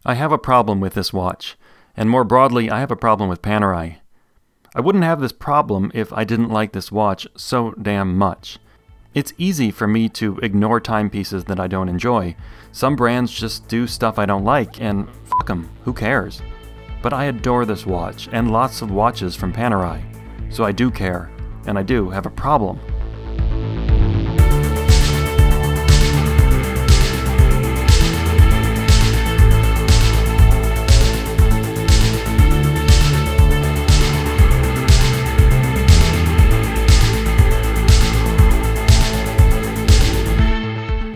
I have a problem with this watch, and more broadly, I have a problem with Panerai. I wouldn't have this problem if I didn't like this watch so damn much. It's easy for me to ignore timepieces that I don't enjoy. Some brands just do stuff I don't like, and fuck them, who cares? But I adore this watch, and lots of watches from Panerai, so I do care, and I do have a problem.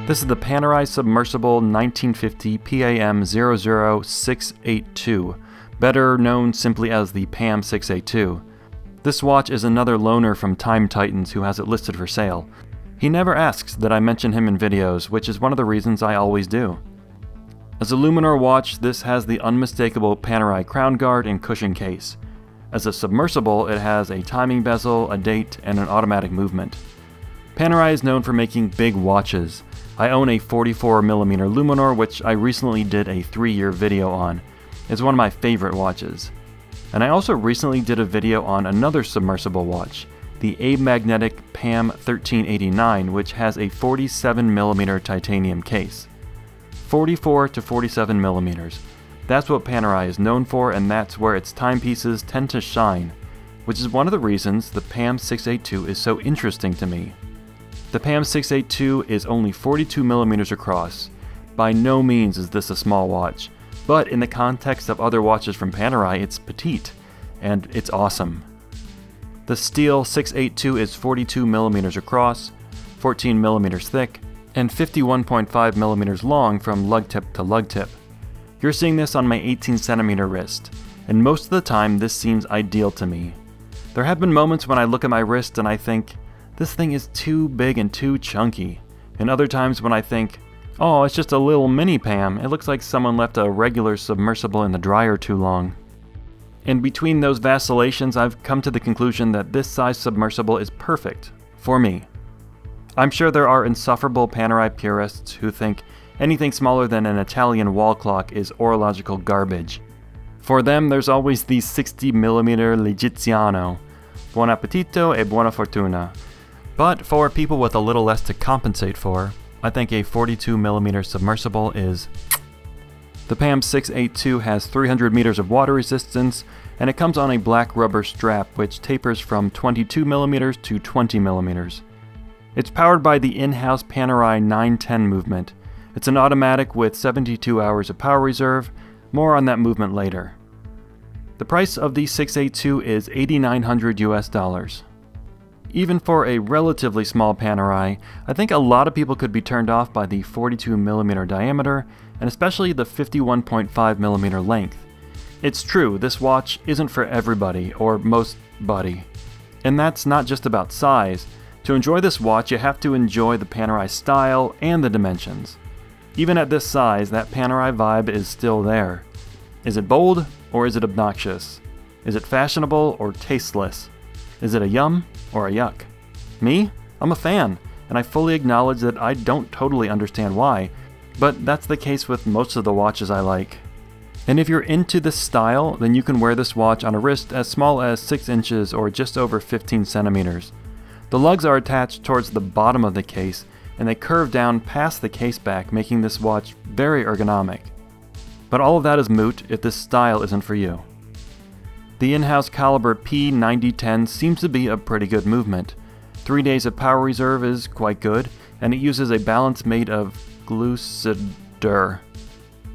This is the Panerai Submersible 1950 PAM00682, better known simply as the PAM682. This watch is another loaner from Time Titans who has it listed for sale. He never asks that I mention him in videos, which is one of the reasons I always do. As a Luminor watch, this has the unmistakable Panerai crown guard and cushion case. As a submersible, it has a timing bezel, a date, and an automatic movement. Panerai is known for making big watches. I own a 44mm Luminor, which I recently did a 3-year video on. It's one of my favorite watches. And I also recently did a video on another submersible watch, the amagnetic PAM1389, which has a 47mm titanium case. 44 to 47mm. That's what Panerai is known for, and that's where its timepieces tend to shine, which is one of the reasons the PAM682 is so interesting to me. The PAM682 is only 42mm across. By no means is this a small watch, but in the context of other watches from Panerai, it's petite, and it's awesome. The steel 682 is 42mm across, 14mm thick, and 51.5mm long from lug tip to lug tip. You're seeing this on my 18cm wrist, and most of the time this seems ideal to me. There have been moments when I look at my wrist and I think, this thing is too big and too chunky, and other times when I think, oh, it's just a little mini PAM, it looks like someone left a regular submersible in the dryer too long. In between those vacillations, I've come to the conclusion that this size submersible is perfect for me. I'm sure there are insufferable Panerai purists who think anything smaller than an Italian wall clock is orological garbage. For them, there's always the 60mm L'Egiziano. Buon appetito e buona fortuna. But for people with a little less to compensate for, I think a 42mm submersible is. The PAM682 has 300 meters of water resistance, and it comes on a black rubber strap which tapers from 22mm to 20mm. It's powered by the in-house Panerai 910 movement. It's an automatic with 72 hours of power reserve, more on that movement later. The price of the 682 is $8,900 US. Even for a relatively small Panerai, I think a lot of people could be turned off by the 42mm diameter, and especially the 51.5mm length. It's true, this watch isn't for everybody, or most buddy. And that's not just about size. To enjoy this watch, you have to enjoy the Panerai style and the dimensions. Even at this size, that Panerai vibe is still there. Is it bold, or is it obnoxious? Is it fashionable, or tasteless? Is it a yum or a yuck? Me? I'm a fan, and I fully acknowledge that I don't totally understand why, but that's the case with most of the watches I like. And if you're into this style, then you can wear this watch on a wrist as small as 6 inches or just over 15 centimeters. The lugs are attached towards the bottom of the case, and they curve down past the case back, making this watch very ergonomic. But all of that is moot if this style isn't for you. The in-house caliber P9010 seems to be a pretty good movement. 3 days of power reserve is quite good, and it uses a balance made of glucidur.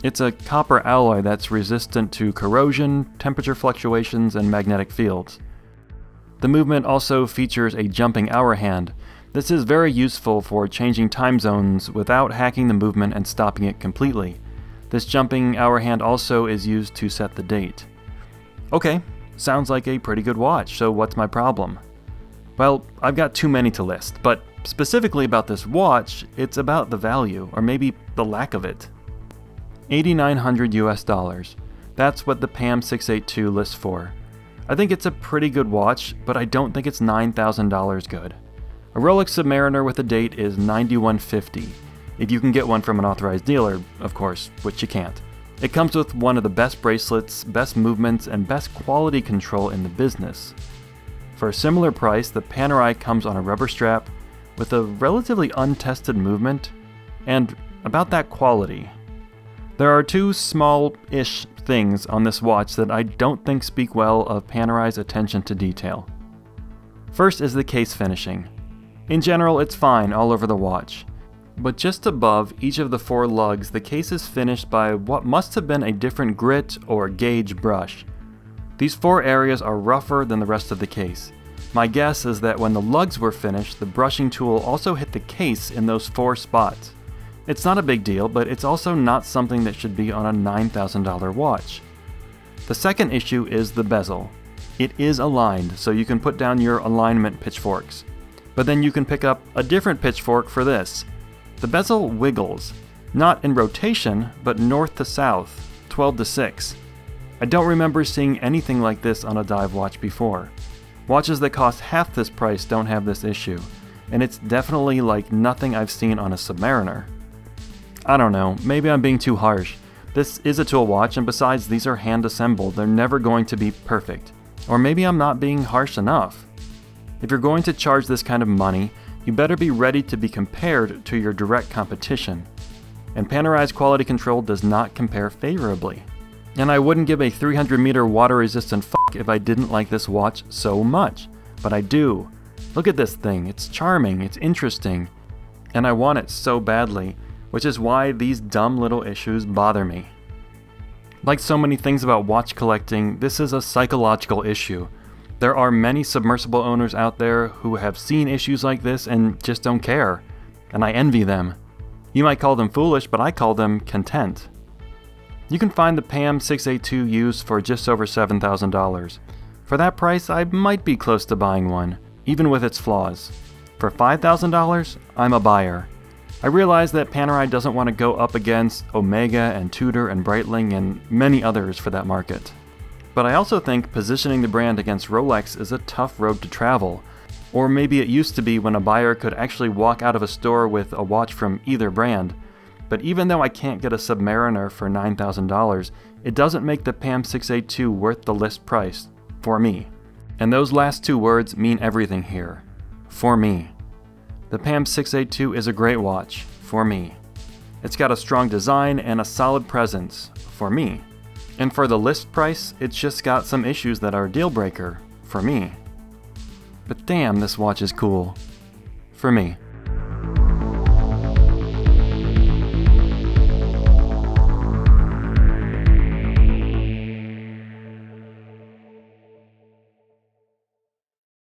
It's a copper alloy that's resistant to corrosion, temperature fluctuations, and magnetic fields. The movement also features a jumping hour hand. This is very useful for changing time zones without hacking the movement and stopping it completely. This jumping hour hand also is used to set the date. Okay, sounds like a pretty good watch, so what's my problem? Well, I've got too many to list, but specifically about this watch, it's about the value, or maybe the lack of it. $8,900 US. That's what the PAM682 lists for. I think it's a pretty good watch, but I don't think it's $9,000 good. A Rolex Submariner with a date is $9,150, if you can get one from an authorized dealer, of course, which you can't. It comes with one of the best bracelets, best movements, and best quality control in the business. For a similar price, the Panerai comes on a rubber strap with a relatively untested movement and about that quality. There are two small-ish things on this watch that I don't think speak well of Panerai's attention to detail. First is the case finishing. In general, it's fine all over the watch, but just above each of the 4 lugs, the case is finished by what must have been a different grit or gauge brush. These 4 areas are rougher than the rest of the case. My guess is that when the lugs were finished, the brushing tool also hit the case in those 4 spots. It's not a big deal, but it's also not something that should be on a $9,000 watch. The second issue is the bezel. It is aligned, so you can put down your alignment pitchforks. But then you can pick up a different pitchfork for this. The bezel wiggles, not in rotation, but north to south, 12 to 6. I don't remember seeing anything like this on a dive watch before. Watches that cost half this price don't have this issue, and it's definitely like nothing I've seen on a Submariner. I don't know, maybe I'm being too harsh. This is a tool watch, and besides, these are hand assembled. They're never going to be perfect. Or maybe I'm not being harsh enough. If you're going to charge this kind of money, you better be ready to be compared to your direct competition. And Panerai's quality control does not compare favorably. And I wouldn't give a 300-meter water-resistant fuck if I didn't like this watch so much. But I do. Look at this thing. It's charming, it's interesting, and I want it so badly, which is why these dumb little issues bother me. Like so many things about watch collecting, this is a psychological issue. There are many submersible owners out there who have seen issues like this and just don't care, and I envy them. You might call them foolish, but I call them content. You can find the PAM682 used for just over $7,000. For that price, I might be close to buying one, even with its flaws. For $5,000, I'm a buyer. I realize that Panerai doesn't want to go up against Omega and Tudor and Breitling and many others for that market. But I also think positioning the brand against Rolex is a tough road to travel. Or maybe it used to be when a buyer could actually walk out of a store with a watch from either brand. But even though I can't get a Submariner for $9,000, it doesn't make the PAM682 worth the list price, for me. And those last 2 words mean everything here. For me. The PAM682 is a great watch, for me. It's got a strong design and a solid presence, for me. And for the list price, it's just got some issues that are a deal breaker, for me. But damn, this watch is cool, for me.